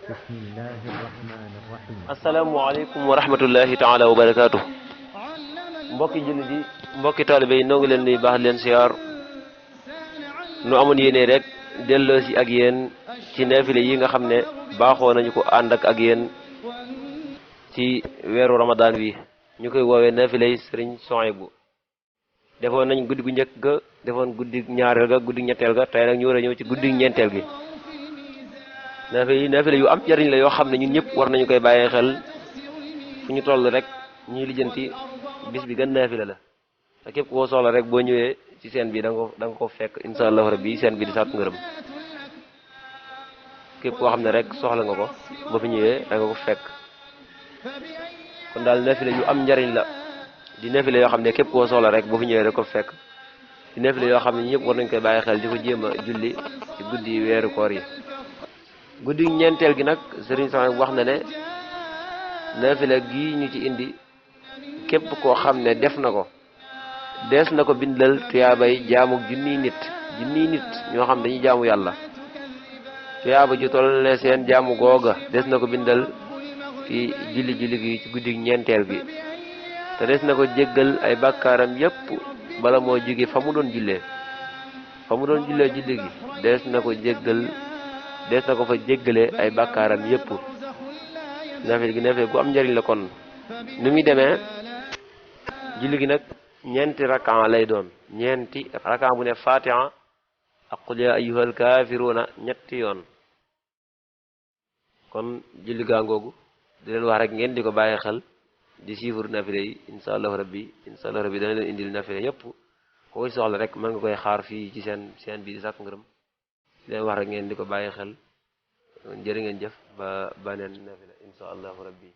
bismillahi rahmani rahim. asalaamualeykum wa rahmatullahi taala wa barakaatu. mbokki jullit yi mbokki taalibe yi noo ngi leen nuyu baax leen siyaar nu amoon yéene rek delloo si ak yéen ci naafile yi nga xam ne baaxoo nañu ko ànd ak yéen ci weeru ramadaan wi ñu koy woowee naafile yi sëriñ Souhaïbou. defoon nañ guddi gu njëkk ga, defoon guddi ñaareel ga, guddi ñetteel ga, tey nag ñu war a ñëw ci guddi ñeenteel gi. naafile yu am njariñ la yoo xam ne ñun ñëpp war nañu koy bàyyee xel fu ñu toll rek ñuy lijjanti bis bi gën naafile la te képp koo soxla rek boo ñëwee ci seen bi da nga ko fekk insha allahu rabbi seen bi di sàkku ngërëm. képp koo xam ne rek soxla nga ko ba fi ñëwee da nga ko fekk. kon daal naafile yu am njariñ la di naafile yoo xam ne képp koo soxla rek boo fi ñëwee rek ko fekk di naafile yoo xam ne ñëpp war nañu koy bàyyi xel di ko jéem a julli ci guddi weeru koor yi. guddi ñeenteel gi nag sëriñ Souhaïbou wax na ne naafila gi ñu ci indi képp koo xam ne def na ko dees na ko bindal tuyaabay jaamu junniy nit ñoo xam dañuy jaamu yàlla. tuyaaba ju toll ne seen jaamu googa des na ko bindal ci julli gi ci guddi ñeenteel gi te des na ko jéggal ay bàkkaaram yépp bala moo jóge fa mu doon jullee julli gi des na ko fa jéggale ay bàkkaaram yépp. naafile gu am njariñ la. kon nu muy demee julli gi nag ñeenti rakan lay doon, ñeenti rakan bu ne fatiha ak qul ya ayyuhal kaafiruuna ñetti yoon. kon julli gaa ngoogu di leen wax rek ngeen di ko bàyyi xel di siifur naafile yi insha allahu rabbi dana leen indil naafile yépp ko koy soxla rek mën nga koy xaar fii ci seen bi di sàkk ngërëm. di leen wax rek ngeen di ko bàyyi xel. jërë ngeen jëf ba baneen naafila insha allahu rabbi.